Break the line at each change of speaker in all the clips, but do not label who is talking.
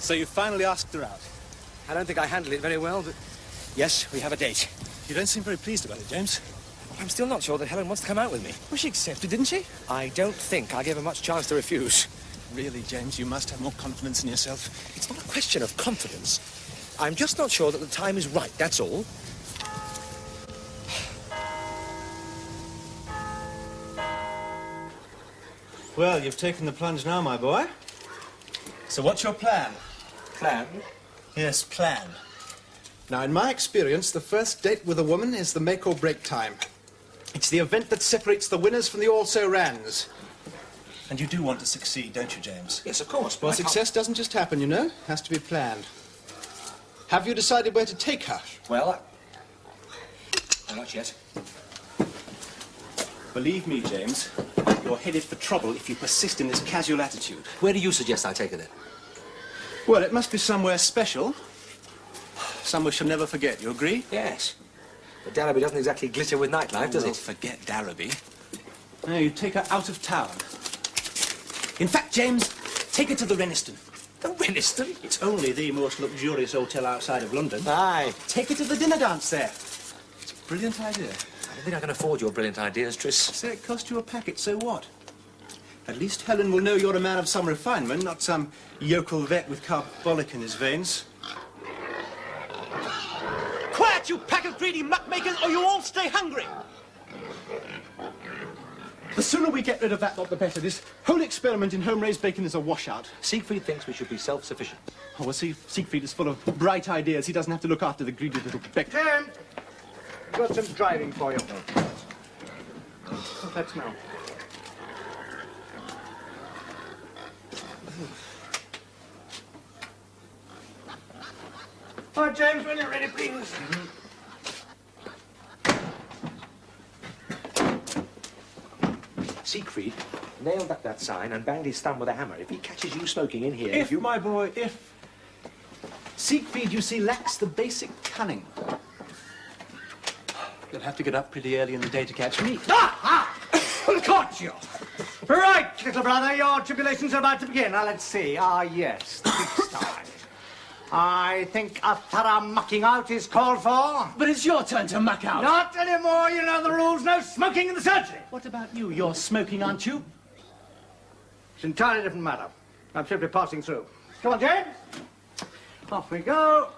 So you finally asked her out?
I don't think I handled it very well, but yes, we have a date.
You don't seem very pleased about it, James.
I'm still not sure that Helen wants to come out with me.
Well, she accepted, didn't she?
I don't think I gave her much chance to refuse.
Really, James, you must have more confidence in yourself.
It's not a question of confidence. I'm just not sure that the time is right, that's all.
Well, you've taken the plunge now, my boy. So what's your plan?
Plan?
Yes, plan. Now, in my experience, the first date with a woman is the make or break time. It's the event that separates the winners from the also-rans. And you do want to succeed, don't you, James?
Yes, of course.
Well, success doesn't just happen, you know. It has to be planned. Have you decided where to take her?
Well, not yet.
Believe me, James, you're headed for trouble if you persist in this casual attitude.
Where do you suggest I take her then?
Well, it must be somewhere special. Somewhere she'll never forget, you agree?
Yes. But Darrowby doesn't exactly glitter with nightlife, does it?
Forget Darrowby. No, you take her out of town. In fact, James, take her to the Reniston.
The Reniston?
It's only the most luxurious hotel outside of London.
Aye.
Take her to the dinner dance there. It's a brilliant idea.
I don't think I can afford your brilliant ideas, Tris.
Say it cost you a packet, so what? At least Helen will know you're a man of some refinement, not some yokel vet with carbolic in his veins. Quiet, you pack of greedy muckmakers, or you all stay hungry! The sooner we get rid of that lot, the better. This whole experiment in home-raised bacon is a washout.
Siegfried thinks we should be self-sufficient.
Oh, well, see, Siegfried is full of bright ideas. He doesn't have to look after the greedy little beck.
Tim! I've got some driving for you. What's that smell? All right, James, when you're ready, please.
Siegfried nailed up that sign and banged his thumb with a hammer. If he catches you smoking in here...
If, my boy, if... Siegfried, you see, lacks the basic cunning. You'll have to get up pretty early in the day to catch me.
Caught you! Right, little brother, your tribulations are about to begin. Now, let's see. Ah, yes, the pigsty. I think a thorough mucking out is called for.
But it's your turn to muck out.
Not anymore, you know the rules. No smoking in the surgery.
What about you? You're smoking, aren't you?
It's an entirely different matter. I'm simply passing through. Come on, James. Off we go.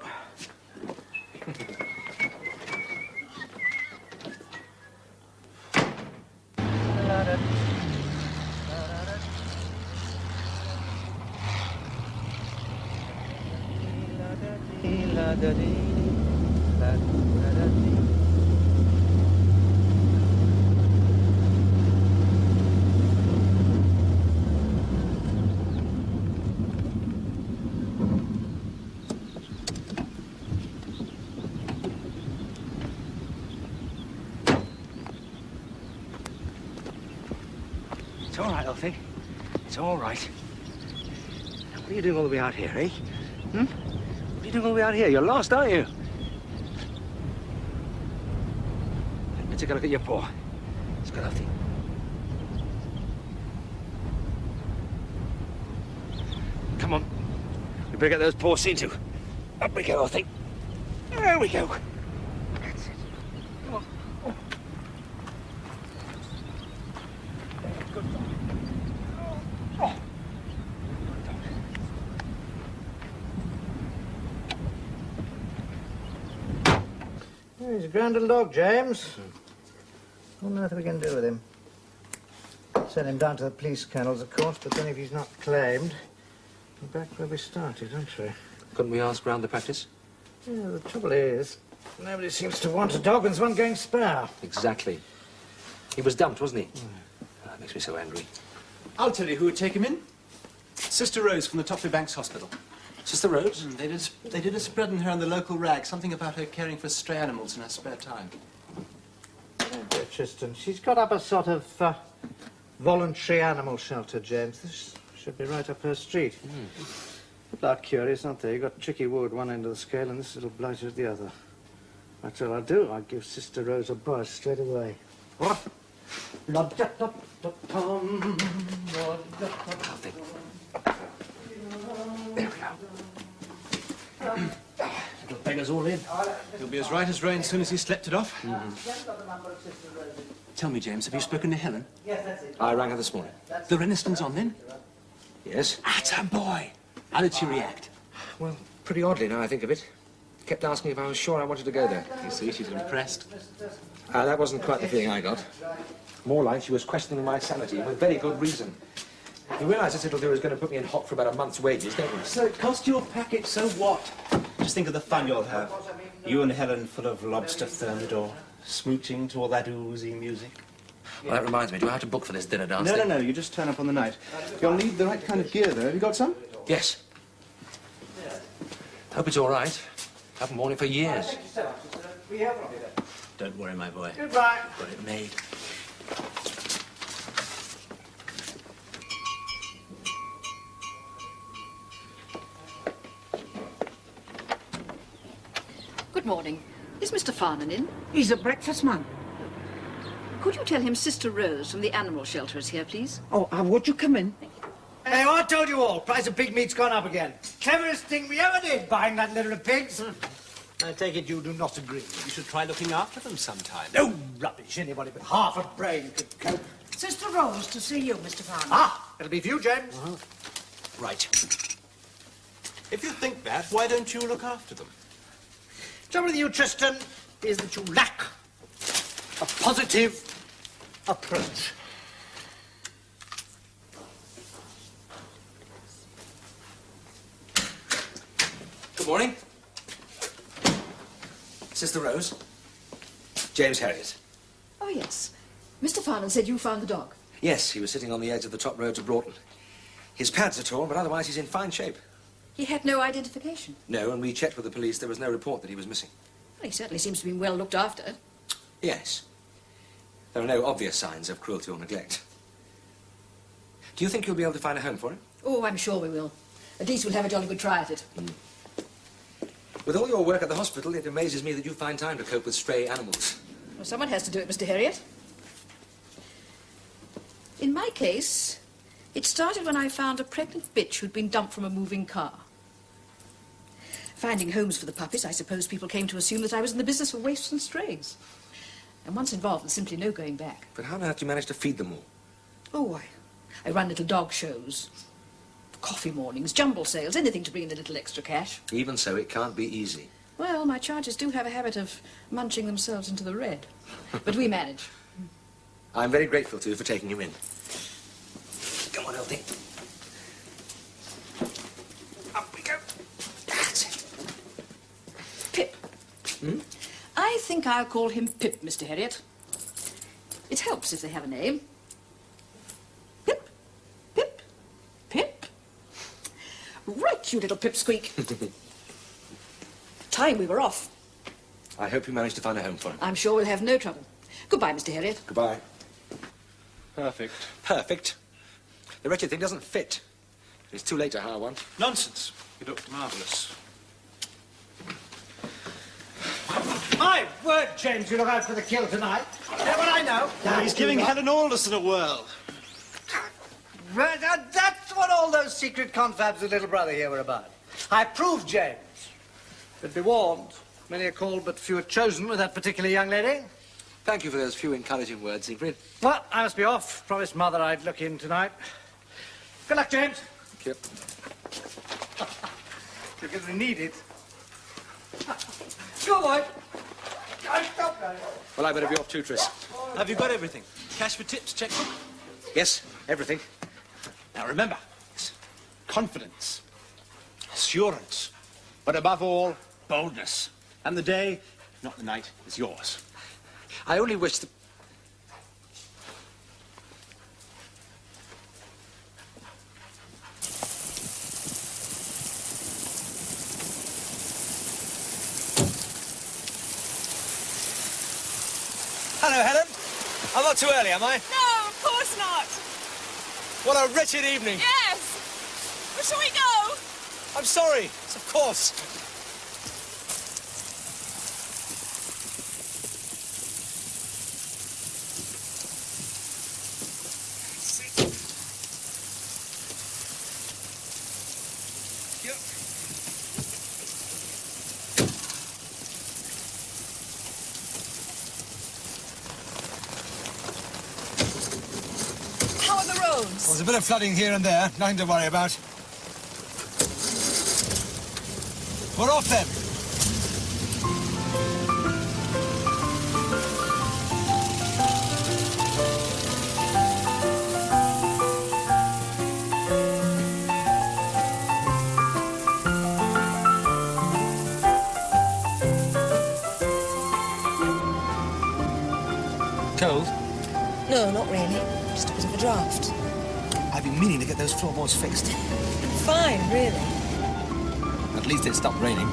It's all right, Elfie. It's all right. What are you doing all the way out here, eh? Hmm? What are you doing all the way out here? You're lost, aren't you? Let me take a look at your paw. It's got Elfie. Come on. We better get those paws seen to. Up we go, Elfie. There we go. That's it. Come on. Oh. Good dog. Oh.
He's a grand little dog, James. What on earth are we going to do with him? Send him down to the police kennels, of course, but then if he's not claimed, we're back where we started, aren't we?
Couldn't we ask round the practice?
Yeah, the trouble is, nobody seems to want a dog and there's one going spare.
Exactly. He was dumped, wasn't he? Oh, that makes me so angry.
I'll tell you who would take him in. Sister Rose from the Topley Banks Hospital.
Sister Rose?
They did a spread on her in the local rag, something about her caring for stray animals in her spare time.
Oh, dear Tristan, she's got up a sort of voluntary animal shelter, James. This should be right up her street. People are curious, aren't they? You've got Tricky Wood one end of the scale and this little blighter at the other. That's all I'll do. I'll give Sister Rose a buzz straight away. What?
There we go. Little beggar's all in.
He'll be as right as rain as soon as he's slept it off.
Tell me, James, have you spoken to Helen?
Yes, that's it.
I rang her this morning.
The Reniston's on then?
Yes?
Atta boy! How did she react?
Well, pretty oddly now I think of it. Kept asking if I was sure I wanted to go there.
You see, she's impressed.
That wasn't quite the feeling I got. More like she was questioning my sanity, with very good reason. You realise this little do is going to put me in hot for about a month's wages, don't you?
So it cost you a packet, so what? Just think of the fun you'll have. You and Helen full of lobster thermidor, smooching to all that oozy music.
Well, that reminds me, do I have to book for this dinner dance?
No, you just turn up on the night. You'll need the right kind of gear, though. Have you got some?
Yes. Hope it's all right. Haven't worn it for years.
Don't worry, my boy.
Goodbye.
Got it made.
Good morning. Is Mr. Farnan in?
He's a breakfast man.
Could you tell him Sister Rose from the animal shelter is here, please?
Oh, would you come in?
Hey, I told you all, price of pig meat's gone up again. Cleverest thing we ever did, buying that litter of pigs. I take it you do not agree.
You should try looking after them sometime.
No rubbish. Anybody with half a brain could cope.
Sister Rose to see you, Mr. Farnan.
Ah, it'll be for you, James.
Right. If you think that, why don't you look after them?
Trouble with you, Tristan, is that you lack a positive approach.
Good morning. Sister Rose. James Harriet.
Oh, yes. Mr. Farnan said you found the dog.
Yes, he was sitting on the edge of the top road to Broughton. His pads are torn, but otherwise he's in fine shape.
He had no identification.
No, and we checked with the police. There was no report that he was missing.
Well, he certainly seems to have been well looked after.
Yes. There are no obvious signs of cruelty or neglect. Do you think you'll be able to find a home for him?
Oh, I'm sure we will. At least we'll have a jolly good try at it.
With all your work at the hospital, it amazes me that you find time to cope with stray animals.
Well, someone has to do it, Mr. Harriet. In my case, it started when I found a pregnant bitch who'd been dumped from a moving car. Finding homes for the puppies, I suppose people came to assume that I was in the business of waifs and strays. And once involved, there's simply no going back.
But how on earth do you manage to feed them all?
Oh, I run little dog shows, coffee mornings, jumble sales, anything to bring in a little extra cash.
Even so, it can't be easy.
Well, my charges do have a habit of munching themselves into the red. But we manage.
I'm very grateful to you for taking him in. Come on, Elsie. Up we go. That's it.
Pip. I think I'll call him Pip, Mr. Harriet. It helps if they have a name. Pip. Pip. Pip. Right, you little pipsqueak. Time we were off.
I hope you managed to find a home for him.
I'm sure we'll have no trouble. Goodbye, Mr. Harriet.
Goodbye.
Perfect.
Perfect. The wretched thing doesn't fit. It's too late to hire one.
Nonsense. You looked marvellous.
My word, James, you look out for the kill tonight. You know what I know?
He's giving Helen Alderson a whirl.
Well, that's what all those secret confabs of little brother here were about. I proved James. But be warned, many are called but few are chosen with that particular young lady.
Thank you for those few encouraging words, Siegfried.
Well, I must be off. Promised Mother I'd look in tonight. Good luck, James.
Thank you.
Because we need it. Go, boy. Stop now.
Well, I better be off too, Tris.
Have you got everything? Cash for tips, checkbook?
Yes, everything.
Now remember, confidence, assurance, but above all, boldness. And the day, if not the night, is yours.
I only wish that...
Hello, Helen. I'm not too early, am I?
No, of course not.
What a wretched evening.
Yes. Well, shall we go?
I'm sorry. Yes, of course.
roads?
There's a bit of flooding here and there. Nothing to worry about. We're off then. Cold?
No, not really. Just a bit of a draft.
I've been meaning to get those floorboards fixed.
Fine, really.
At least it stopped raining.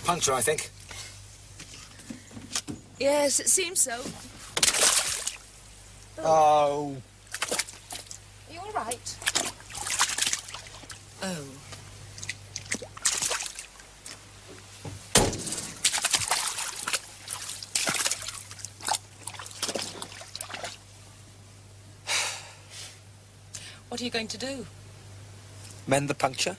Puncture, I think.
Yes, it seems so.
Oh.
Are you all right? Oh. What are you going to do?
Mend the puncture?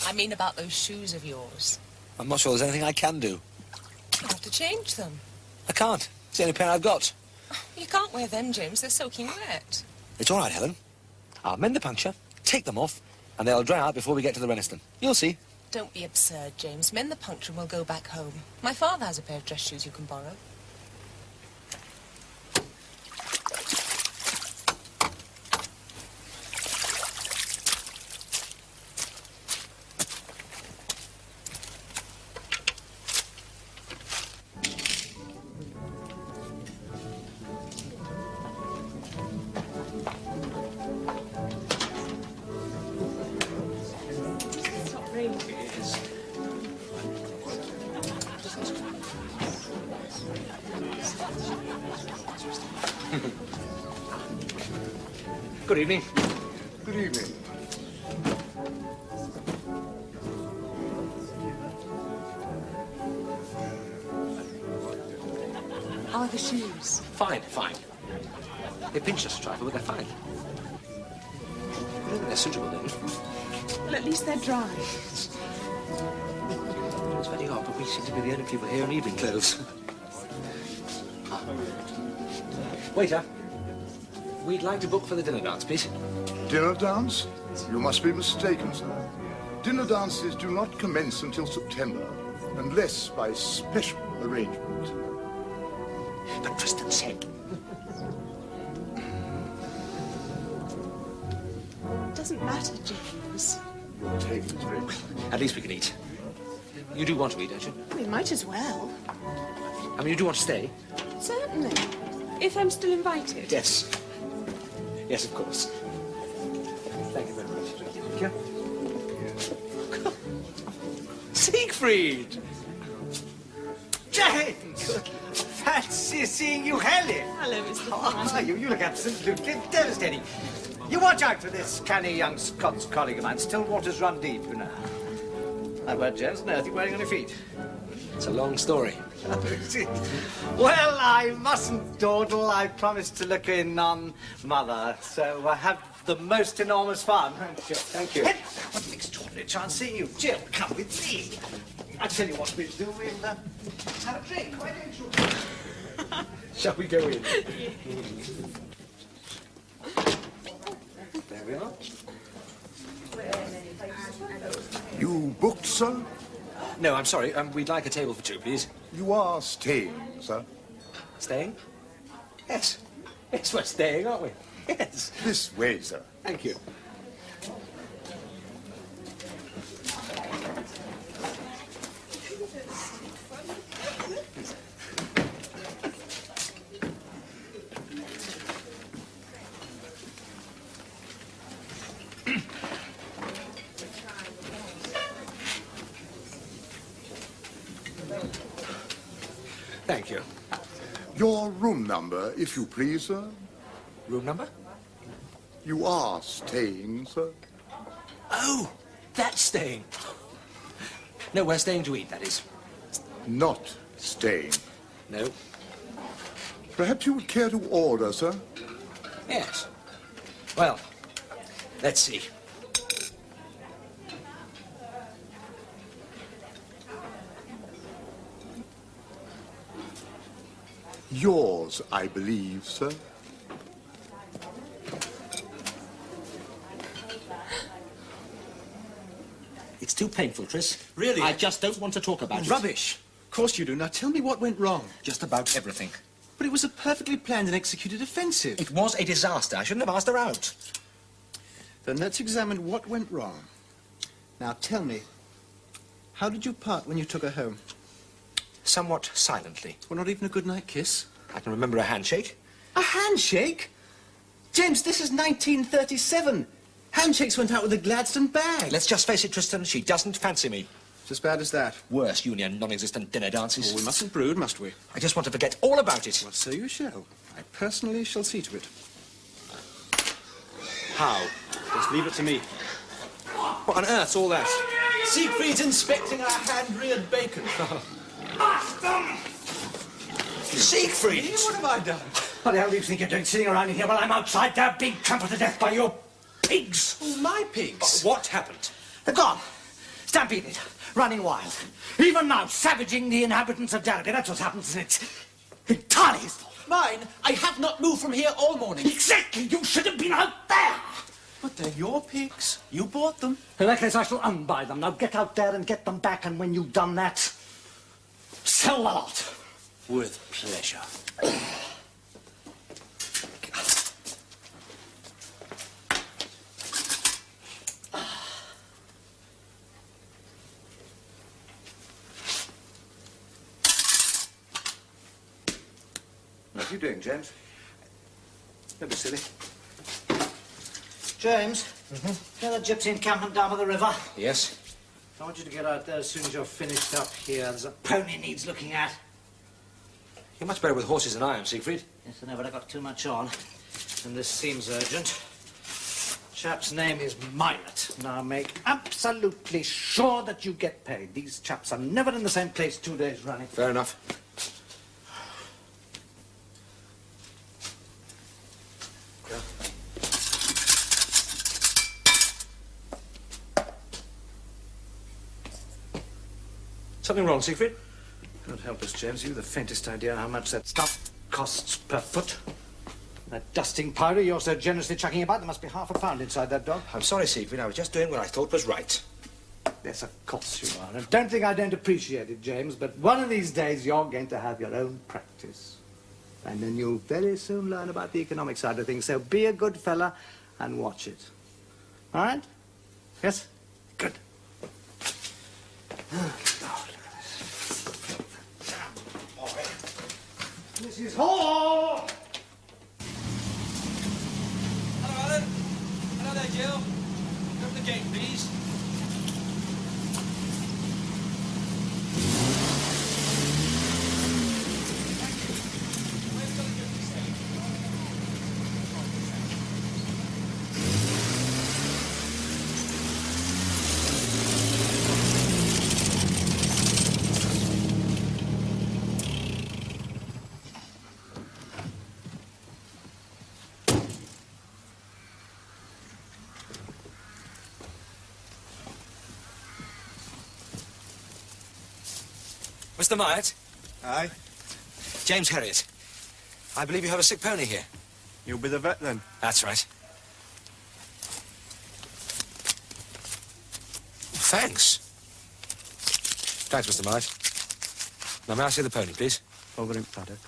I mean about those shoes of yours.
I'm not sure there's anything I can do.
You'll have to change them.
I can't. It's the only pair I've got.
You can't wear them, James. They're soaking wet.
It's all right, Helen. I'll mend the puncture, take them off, and they'll dry out before we get to the Reniston. You'll see.
Don't be absurd, James. Mend the puncture and we'll go back home. My father has a pair of dress shoes you can borrow.
Good evening.
Good evening.
How are the shoes?
Fine, fine. They pinch us a trifle, but they're fine. I don't think they're suitable, then.
Well, at least they're dry.
It's very odd, but we seem to be the only people here in evening clothes. Waiter, we'd like to book for the dinner dance, please.
Dinner dance? You must be mistaken, sir. Dinner dances do not commence until September, unless by special arrangement.
But Tristan said.
It doesn't matter, James.
Your table is very well.
At least we can eat. You do want to eat, don't you?
We might as well.
I mean, you do want to stay?
Certainly. If I'm still invited.
Yes. Yes, of course. Thank you very much. Thank you. Siegfried!
James! Fancy seeing you, Helen.
Hello, Mr.
How are you? You look absolutely devastating. You watch out for this canny young Scots colleague of mine. Still waters run deep, you know. I wear James, no, you're wearing on your feet.
It's a long story.
Well, I mustn't dawdle. I promised to look in on Mother, so I have the most enormous fun.
Thank you.
What an extraordinary chance seeing you. Jill, come with me. I tell you what we'll do. We'll have a drink. Why don't you?
Shall we go in? There we are.
You booked, sir?
No, I'm sorry. We'd like a table for two, please.
You are staying, sir.
Staying? Yes. Yes, we're staying, aren't we? Yes.
This way, sir.
Thank you. Thank you.
Your room number, if you please, sir.
Room number?
You are staying, sir.
Oh,
That's staying.
No, we're staying to eat, that is.
Not staying.
No.
Perhaps you would care to order, sir?
Yes. Well, let's see.
Yours, I believe, sir.
It's too painful, Tris.
Really?
I just don't want to talk about it.
Rubbish. Of course you do. Now tell me what went wrong.
Just about everything.
But it was a perfectly planned and executed offensive.
It was a disaster. I shouldn't have asked her out.
Then let's examine what went wrong. Now tell me, how did you part when you took her home?
Somewhat silently.
Well, not even a goodnight kiss?
I can remember a handshake.
A handshake? James, this is 1937. Handshakes went out with a Gladstone bag.
Let's just face it, Tristan, she doesn't fancy me.
It's as bad as that.
Worse, you and your non-existent dinner dances.
Oh, we mustn't brood, must we?
I just want to forget all about it.
Well, so you shall. I personally shall see to it.
How?
Just leave it to me.
What on earth's all that?
Siegfried's inspecting our hand-reared bacon.
Siegfried!
What have I done?
What the hell do you think you're doing sitting around in here while I'm outside there being trampled to death by your pigs?
Oh, my pigs.
What happened?
They're gone. Stampeded. Running wild. Even now, savaging the inhabitants of Derby. That's what's happened, and it's entirely his fault.
Mine? I have not moved from here all morning.
Exactly. You should have been out there.
But they're your pigs. You bought them.
In that case, I shall unbuy them. Now get out there and get them back, and when you've done that, sell the lot.
With pleasure.
What are you doing, James?
Don't be silly.
James, you know the gypsy encampment down by the river?
Yes?
I want you to get out there as soon as you're finished up here. There's a pony needs looking at.
You're much better with horses than I am, Siegfried.
Yes, I know, but I got too much on. And this seems urgent. Chap's name is Minot. Now make absolutely sure that you get paid. These chaps are never in the same place 2 days running.
Fair enough. Something wrong, Siegfried?
God help us, James. You've the faintest idea how much that stuff costs per foot. That dusting powder you're so generously chucking about, there must be £1/2 inside that dog.
I'm sorry, Siegfried. I was just doing what I thought was right.
Yes, of course you are. And don't think I don't appreciate it, James, but one of these days you're going to have your own practice. And then you'll very soon learn about the economic side of things. So be a good fella and watch it. All right? Yes? Good. Mrs. Hall!
Hello, Alan. Hello there, Jill. Open the gate, please. Mr. Myatt?
Aye.
James Herriot. I believe you have a sick pony here.
You'll be the vet then.
That's right. Thanks. Thanks, Mr. Myatt. Now, may I see the pony, please?
Over in paddock.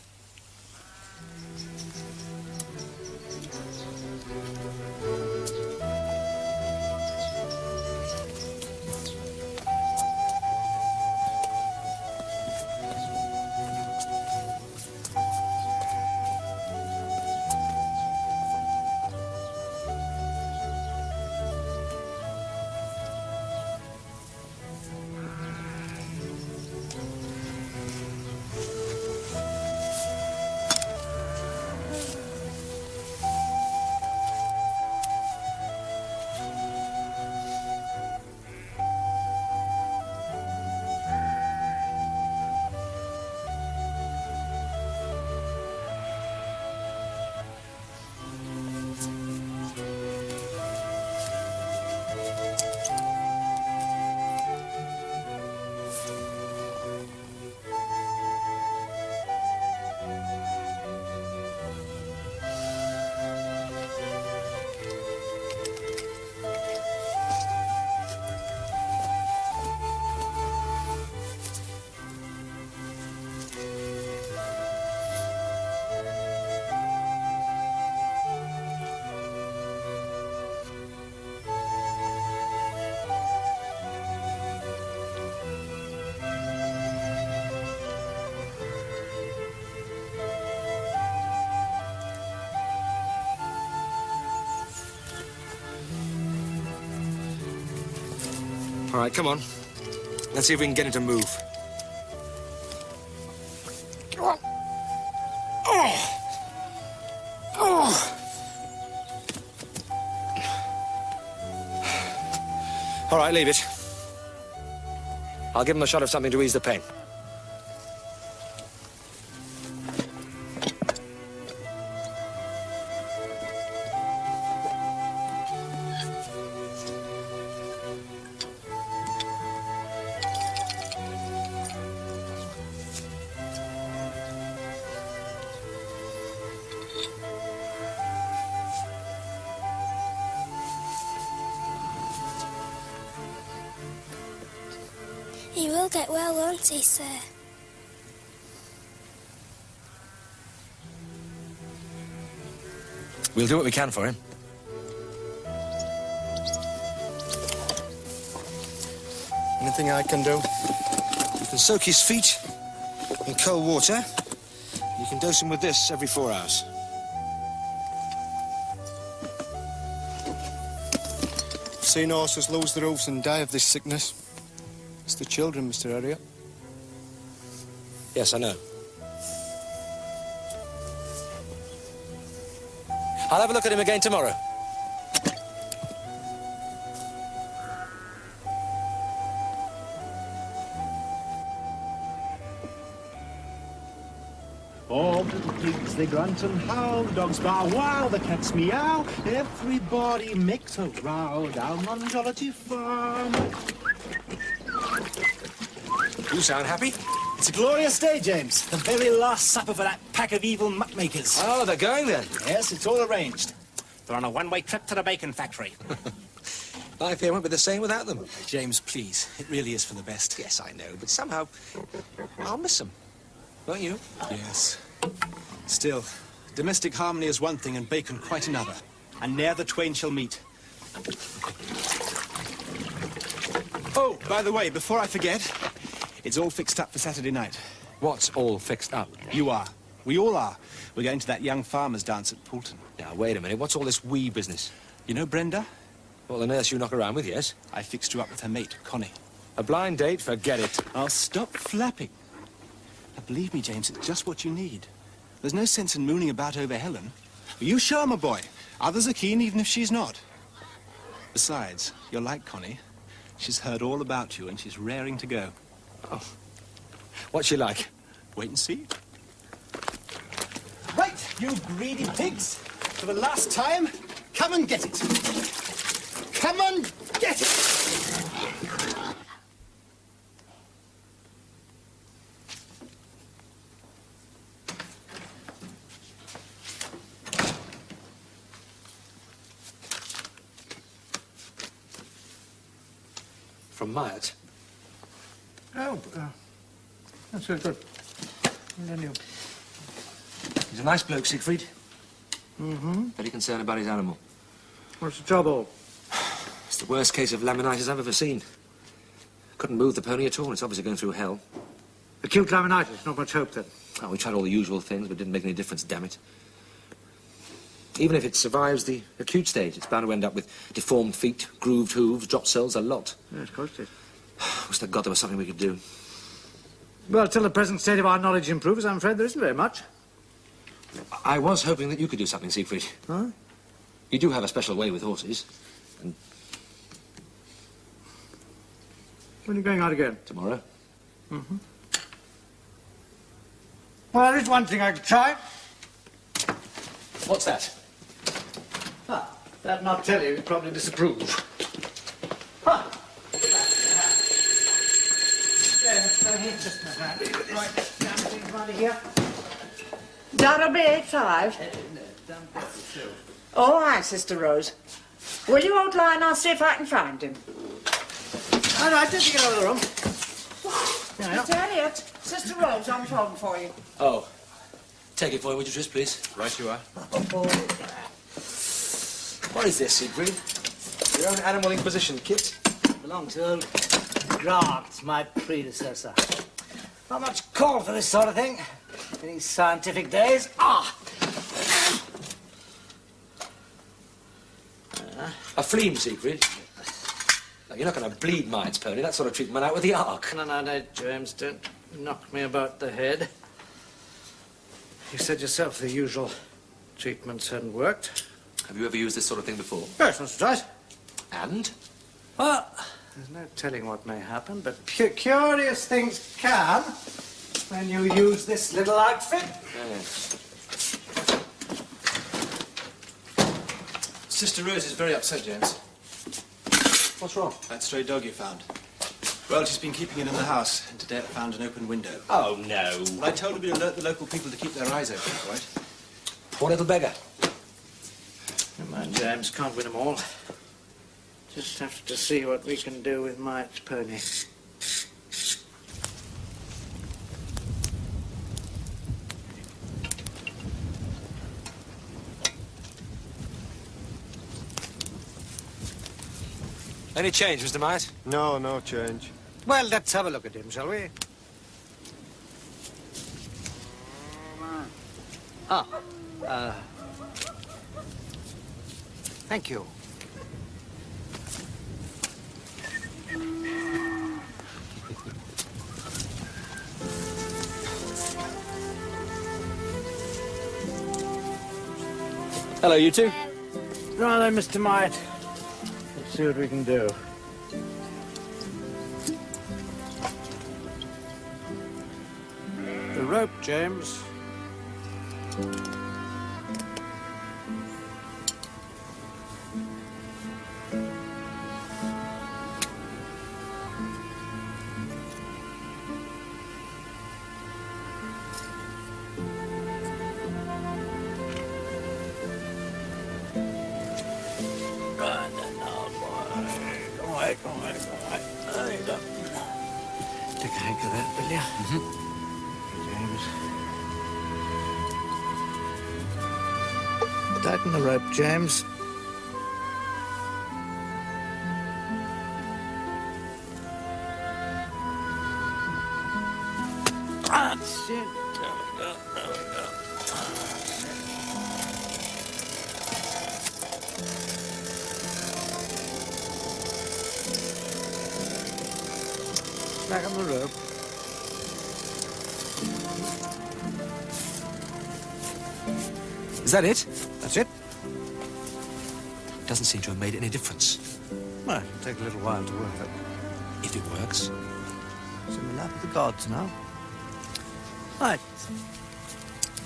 All right, come on. Let's see if we can get him to move. Oh. Oh. Oh. All right, leave it. I'll give him a shot of something to ease the pain.
He will get well, won't he, sir?
We'll do what we can for him.
Anything I can do?
You can soak his feet in cold water. You can dose him with this every 4 hours.
I've seen horses lose their hoofs and die of this sickness. It's the children, Mr. Elliot.
Yes, I know. I'll have a look at him again tomorrow.
All the pigs, they grunt and howl, the dogs bark while the cats meow. Everybody makes a row down on Jollity Farm.
You sound happy.
It's a glorious day, James. The very last supper for that pack of evil muckmakers.
Oh, they're going then?
Yes, it's all arranged. They're on a one-way trip to the bacon factory.
Life here won't be the same without them.
James, please. It really is for the best.
Yes, I know, but somehow I'll miss them. Won't you?
Yes. Still, domestic harmony is one thing and bacon quite another. And ne'er the twain shall meet. Oh, by the way, before I forget, it's all fixed up for Saturday night.
What's all fixed up?
You are. We all are. We're going to that young farmer's dance at Poulton.
Now, wait a minute. What's all this wee business?
You know Brenda?
Well, the nurse you knock around with, yes.
I fixed you up with her mate, Connie.
A blind date? Forget it.
I'll stop flapping. Now, believe me, James, it's just what you need. There's no sense in mooning about over Helen. You show her, my boy. Others are keen, even if she's not. Besides, you're like Connie. She's heard all about you, and she's raring to go.
Oh. What's she like?
Wait and see.
Right, you greedy pigs. For the last time, come and get it. Come and get it.
From Myatt.
Oh, that's very good. Well done, you.
He's a nice bloke, Siegfried.
Mm-hmm.
Very concerned about his animal.
What's the trouble?
It's the worst case of laminitis I've ever seen. Couldn't move the pony at all. It's obviously going through hell.
Acute laminitis, not much hope then.
Oh, we tried all the usual things, but it didn't make any difference, damn it. Even if it survives the acute stage, it's bound to end up with deformed feet, grooved hooves, dropped cells, a lot.
Yes, of course it is.
Wish to God there was something we could do.
Well, till the present state of our knowledge improves, I'm afraid there isn't very much.
I was hoping that you could do something, Siegfried.
Huh?
You do have a special way with horses. And
When are you going out again?
tomorrow.
Mm-hmm. Well, there is one thing I could try.
What's that?
Ah, that not tell you, you'd probably disapprove. Ah. Right, down things right here.
That'll be 8-5. All right, Sister Rose. Will you outline? I'll see if I can find him.
All right, just get out of the room.
Mr. Elliot, Sister Rose on phone for you.
Oh. Take it for me, would you, Tris, please?
Right you are.
What is this, Siegfried? Your own animal inquisition kit?
Belongs to old Grant, my predecessor. Not much call for this sort of thing in these scientific days. Ah!
A fleam, Siegfried. Now, you're not going to bleed mites, Pony. That sort of treatment went out with the Ark.
No, James, don't knock me about the head. You said yourself the usual treatments hadn't worked.
Have you ever used this sort of thing before?
Yes, that's right.
And?
Well, there's no telling what may happen, but curious things can when you use this little outfit.
Yes.
Sister Rose is very upset, James.
What's wrong?
That stray dog you found. Well, she's been keeping it in the house, and today it found an open window.
Oh, no.
Well, I told her we'd alert the local people to keep their eyes open, all right?
Poor little beggar.
Never mind, James. Can't win them all. Just have to see what we can do with Mike's pony.
Any change, Mr. Mite?
No, no change.
Well, let's have a look at him, shall we? Thank you.
Hello, you two.
Right then, Mr. Mite. Let's see what we can do. The rope, James. Take a hank of that, will you? James. Tighten the rope, James. That's it. There we go. Back on the rope.
Is that it?
That's it.
Doesn't seem to have made any difference.
Well, it'll take a little while to work.
If it works.
It's in the lap of the gods now. Right.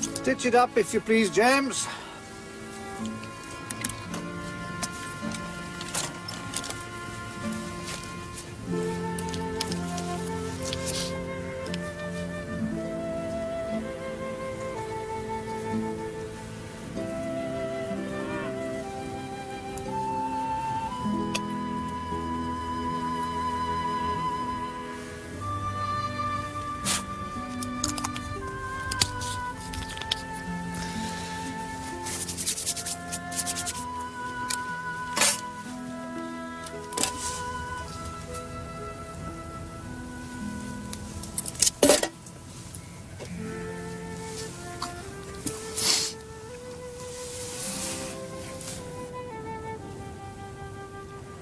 Stitch it up, if you please, James.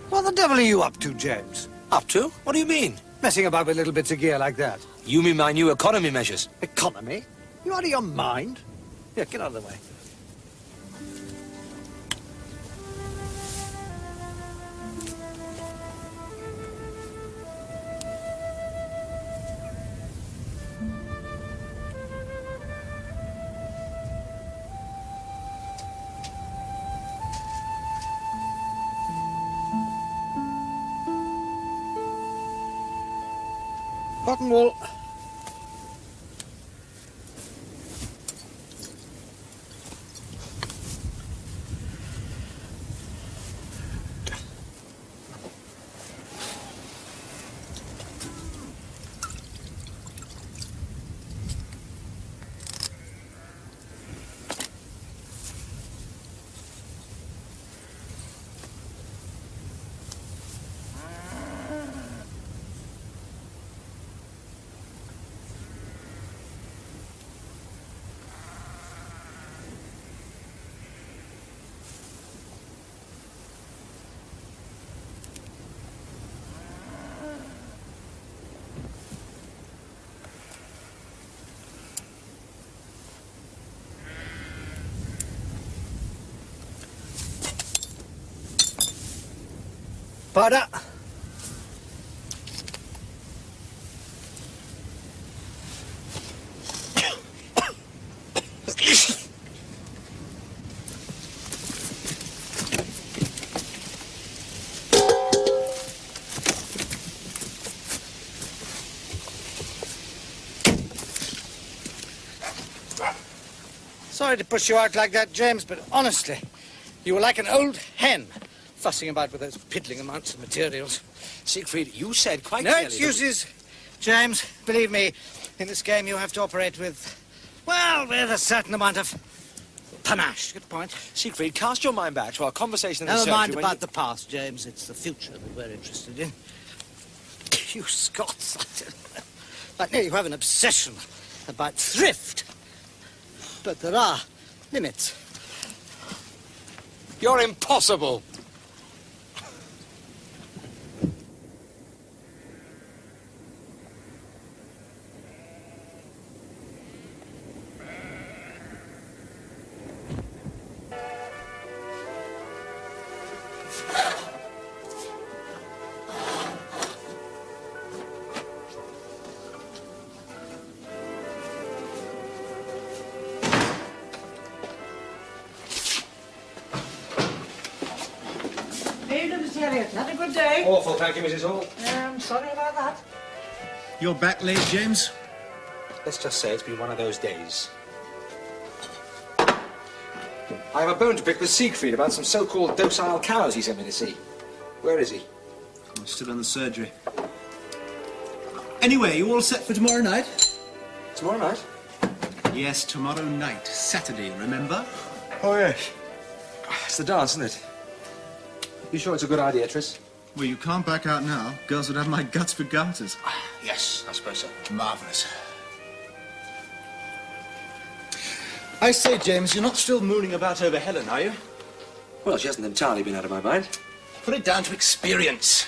What the devil are you up to, James?
Up to? What do you mean?
Messing about with little bits of gear like that.
You mean my new economy measures?
Economy? You out of your mind? Here, get out of the way. Cotton wool. Spider. Sorry to push you out like that, James, but honestly, you were like an old hen, fussing about with those piddling amounts of materials.
Siegfried, you said quite
No
clearly...
excuses, James. Believe me, in this game you have to operate with, well, with a certain amount of panache. Get the point?
Siegfried, cast your mind back to our conversation in the
Never
surgery
mind
when
about the past, James. It's the future that we're interested in. You Scots, I know you have an obsession about thrift. But there are limits.
You're impossible.
Mr. Elliot, had a good day?
Awful, thank you, Mrs. Hall.
I'm sorry about that.
You're back late, James?
Let's just say it's been one of those days. I have a bone to pick with Siegfried about some so-called docile cows he sent me to see. Where is he?
I'm still in the surgery. Anyway, you all set for tomorrow night?
Tomorrow night?
Yes, tomorrow night. Saturday, remember?
Oh, yes. It's the dance, isn't it? You sure it's a good idea, Tris?
Well, you can't back out now. Girls would have my guts for garters.
Yes, I suppose so.
Marvellous. I say, James, you're not still mooning about over Helen, are you?
Well, she hasn't entirely been out of my mind.
Put it down to experience.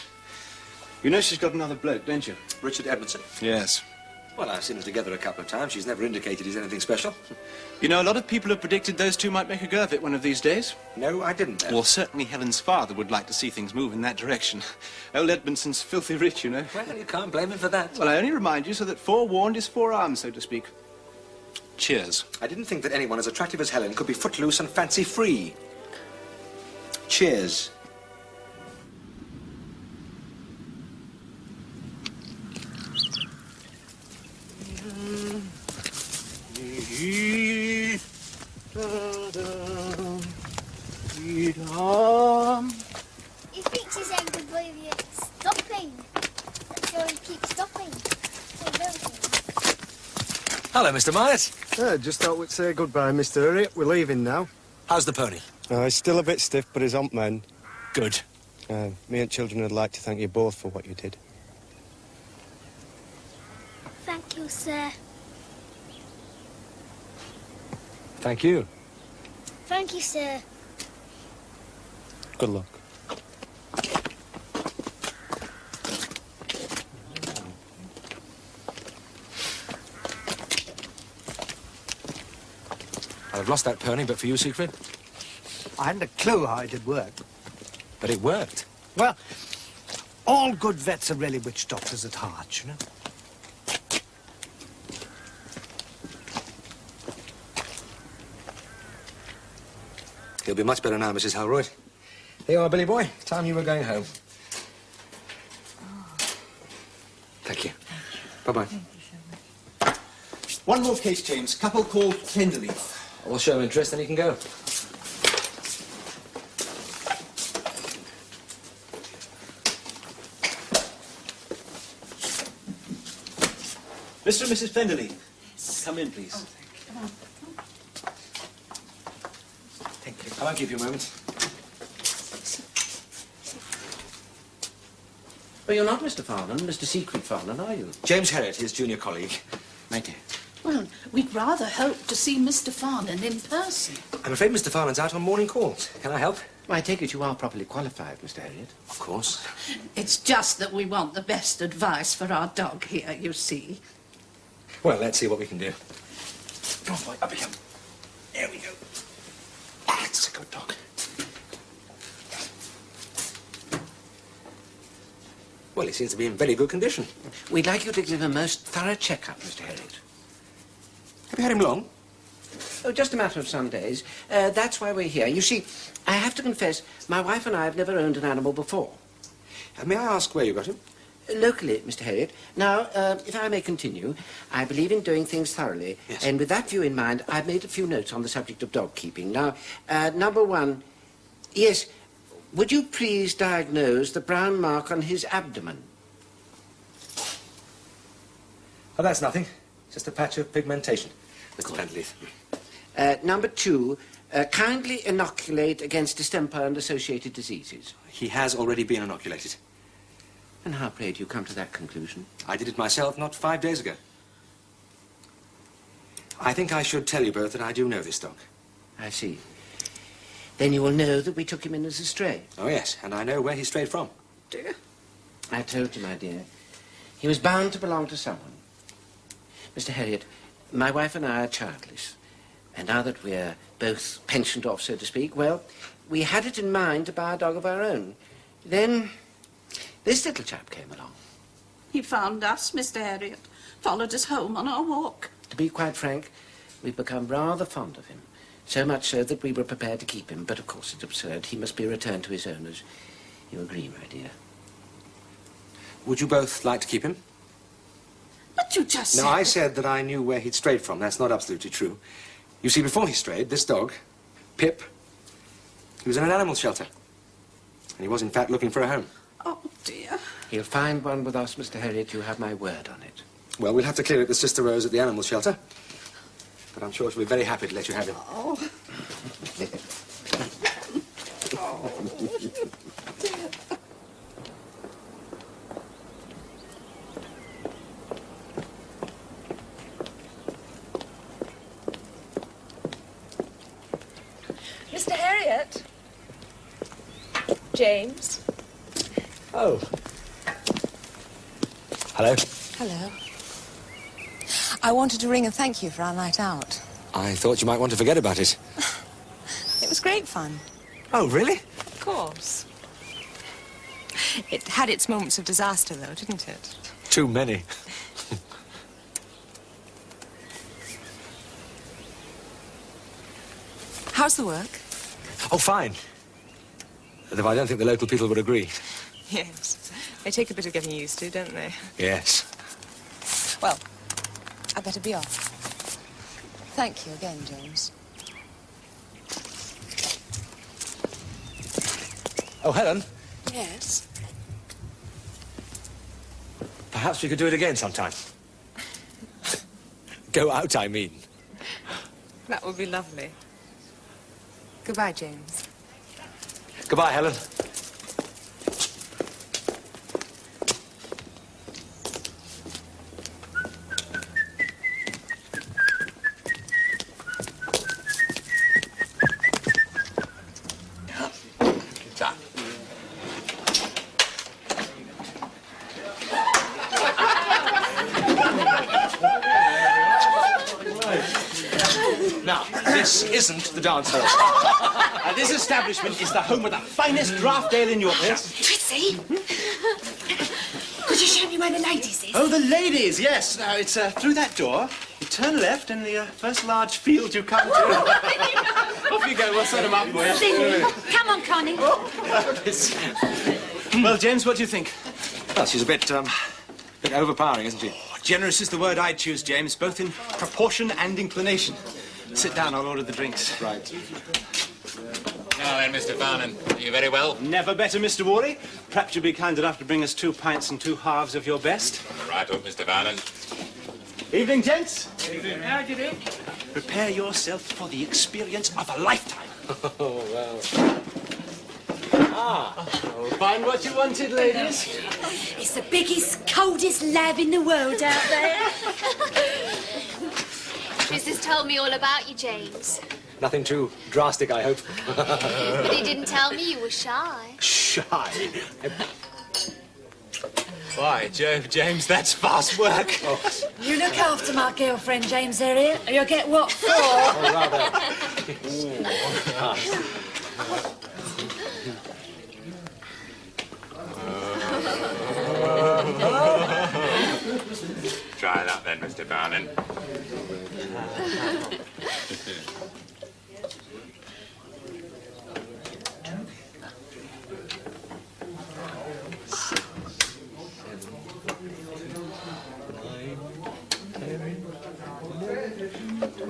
You know she's got another bloke, don't you?
Richard Edmondson.
Yes.
Well, I've seen them together a couple of times. She's never indicated he's anything special.
You know, a lot of people have predicted those two might make a go of it one of these days.
No, I didn't, though.
Well, certainly Helen's father would like to see things move in that direction. Old Edmondson's filthy rich, you know.
Well, you can't blame him for that.
Well, I only remind you so that forewarned is forearmed, so to speak. Cheers.
I didn't think that anyone as attractive as Helen could be footloose and fancy-free. Cheers.
He thinks he's having good way of stopping. That's why he keeps stopping.
Hello, Mr. Myatt.
Just thought we'd say goodbye, Mr. Harriet. We're leaving now.
How's the pony?
He's still a bit stiff, but he's on mend.
Good.
Me and children would like to thank you both for what you did.
Thank you, sir.
Thank you.
Thank you, sir.
Good luck.
I've lost that pony, but for you, Siegfried?
I hadn't a clue how it would work.
But it worked.
Well, all good vets are really witch doctors at heart, you know.
He'll be much better now, Mrs. Halroyd. There you are, Billy boy. Time you were going home. Thank you. Bye-bye.
One more case, James. Couple called Tenderleaf.
We'll show him interest, then he can go.
Mr. and Mrs. Fenderleaf. Come in, please.
Thank you. I won't give you a moment.
Well, you're not Mr. Farnan, Mr. Siegfried Farnan, are you?
James Herriot, his junior colleague.
Thank you.
Well, we'd rather hope to see Mr. Farnan in person.
I'm afraid Mr. Farnan's out on morning calls. Can I help?
Well, I take it you are properly qualified, Mr. Herriot.
Of course.
It's just that we want the best advice for our dog here, you see.
Well, let's see what we can do.
Come on, boy, up you come. There we go. That's a good dog.
Well, he seems to be in very good condition.
We'd like you to give him a most thorough check-up, Mr. Harriet.
Have you had him long?
Oh, just a matter of some days. That's why we're here. You see, I have to confess, my wife and I have never owned an animal before.
May I ask where you got him?
Locally, Mr. Harriet. Now, if I may continue, I believe in doing things thoroughly.
Yes.
And with that view in mind, I've made a few notes on the subject of dog keeping. Now, number one, yes, would you please diagnose the brown mark on his abdomen?
Oh, that's nothing. Just a patch of pigmentation, Mr. Pentleaf.
Number two, kindly inoculate against distemper and associated diseases.
He has already been inoculated.
And how, pray, do you come to that conclusion?
I did it myself not 5 days ago. I think I should tell you both that I do know this dog.
I see. Then you will know that we took him in as a stray.
Oh, yes, and I know where he strayed from.
Dear. I told you, my dear. He was bound to belong to someone. Mr. Harriet, my wife and I are childless. And now that we're both pensioned off, so to speak, well, we had it in mind to buy a dog of our own. Then this little chap came along.
He found us, Mr. Harriet, followed us home on our walk.
To be quite frank, we've become rather fond of him. So much so that we were prepared to keep him. But of course it's absurd. He must be returned to his owners. You agree, my dear?
Would you both like to keep him?
But you just said...
No, I said that I knew where he'd strayed from. That's not absolutely true. You see, before he strayed, this dog, Pip, he was in an animal shelter. And he was, in fact, looking for a home.
Oh, dear.
He'll find one with us, Mr. Harriet. You have my word on it.
Well, we'll have to clear it with Sister Rose at the animal shelter. But I'm sure she'll be very happy to let you have him.
Oh.
Mr. Harriet? James?
Oh. Hello.
Hello. I wanted to ring and thank you for our night out.
I thought you might want to forget about it.
It was great fun.
Oh, really?
Of course. It had its moments of disaster, though, didn't it?
Too many.
How's the work?
Oh, fine. Though I don't think the local people would agree.
Yes. They take a bit of getting used to, don't they?
Yes.
Well, I better be off. Thank you again, James.
Oh, Helen,
Yes?
perhaps we could do it again sometime. Go out, I mean.
That would be lovely. Goodbye, James.
Goodbye, Helen. Now, this isn't the dance hall.
This establishment is the home of the finest draft ale in Yorkshire.
Trissy, could you show me where the ladies is?
Oh, the ladies, yes. Now, it's through that door. You turn left in the first large field you come to. Off you go, we'll set them up for you.
Silly. Come on, Connie.
Well, James, what do you think?
Well, she's a bit overpowering, isn't she?
Oh, generous is the word I'd choose, James, both in proportion and inclination. Sit down, I'll order the drinks.
Right.
Now then, Mr. Farnham, are you very well?
Never better, Mr. Worley. Perhaps you'll be kind enough to bring us 2 pints and 2 halves of your best.
Right up, Mr. Farnham.
Evening, gents.
Evening. How do you do?
Prepare yourself for the experience of a lifetime.
Oh, well.
Find what you wanted, ladies.
It's the biggest, coldest lab in the world out there.
Tris has told me all about you, James.
Nothing too drastic, I hope.
But he didn't tell me you were shy.
Shy.
Why, James, that's fast work.
Oh.
You look after my girlfriend, James Harriet, and you'll get what for.
Oh, rather.
Mr. Farnan.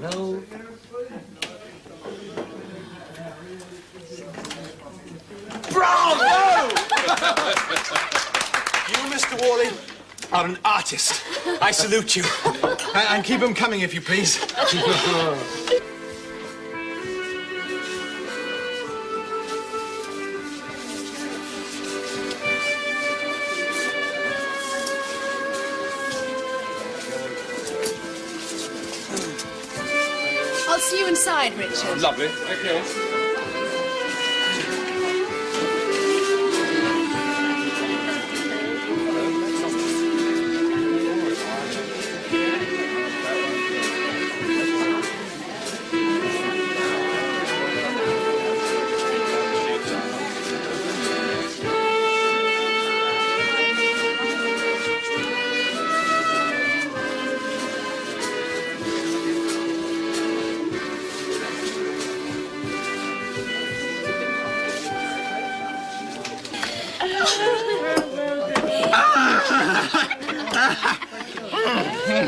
No.
Bravo! You, Mr. Worley, are an artist. I salute you. And keep them coming, if you please.
I'll see you inside, Richard.
Lovely. Okay.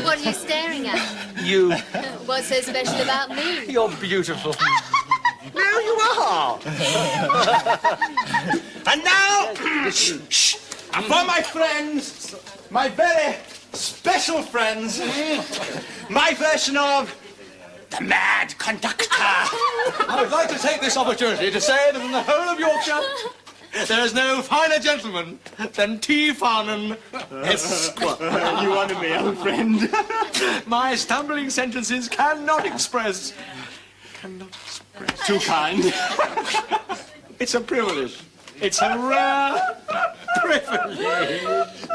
What are you staring at?
You.
What's so special about me?
You're beautiful.
Now you are. And now, shh, for my friends, my very special friends, my version of The Mad Conductor.
I would like to take this opportunity to say that in the whole of Yorkshire, there is no finer gentleman than T. Farnan, Esquire.
You honour me, old friend.
My stumbling sentences cannot express.
Too kind.
It's a privilege. It's a rare privilege.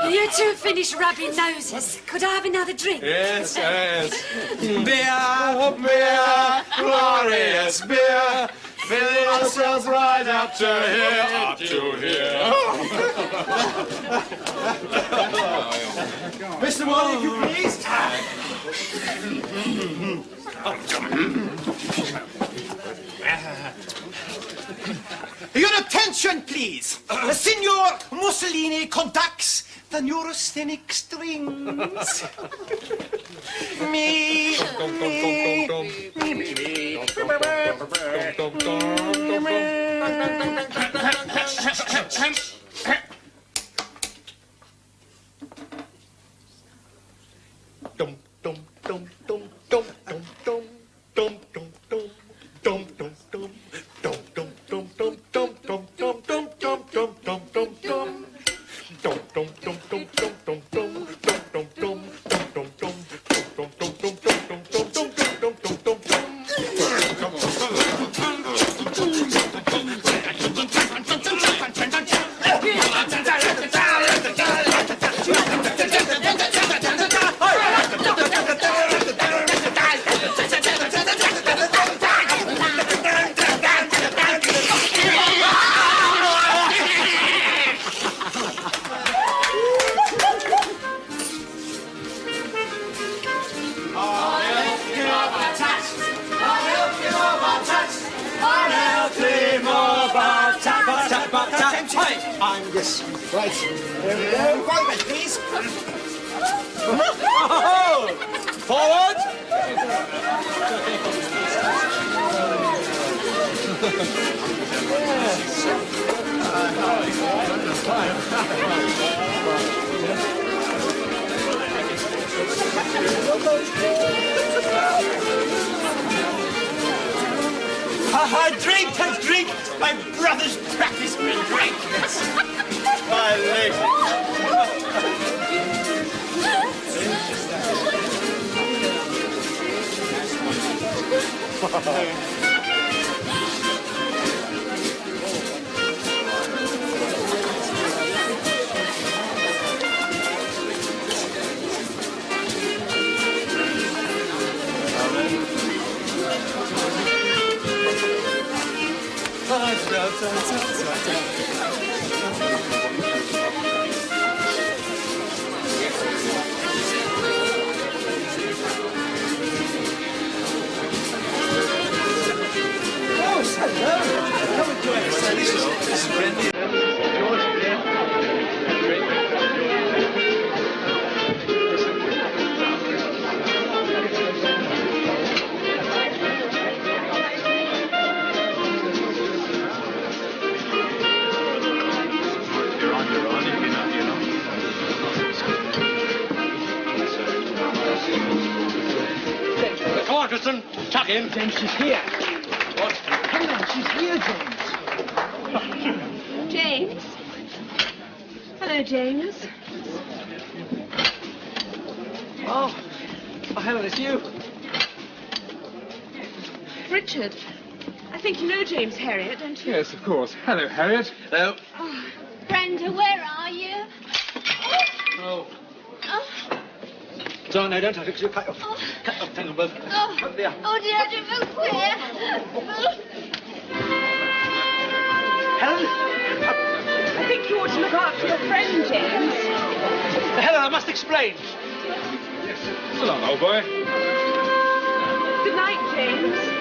You two finished rubbing noses. Could I have another drink?
Yes, yes. Beer, beer, glorious beer. Filling ourselves right up to here, up to here.
Mr. Worley, if you please. Your attention, please. Signor Mussolini conducts the neurasthenic strings. Me.
I'm this. Right.
There we go. Forward, please.
Forward.
Drink and drink. My brother's practice me drink. My lady.
Come on, Tristan. Tuck in.
James, she's here.
What?
Come on, she's here, James.
James? Hello, James.
Oh, Helen, it's you.
Richard, I think you know James Herriot, don't you?
Yes, of course. Hello, Harriet. Hello.
Oh,
Brenda, where are you?
Oh.
Oh,
Don't touch it. Cut your finger, bud.
oh,
Up there.
oh dear, I don't know where.
Helen?
I think you ought to look after your friend, James.
Helen, I must explain.
So long, old boy.
Good night, James.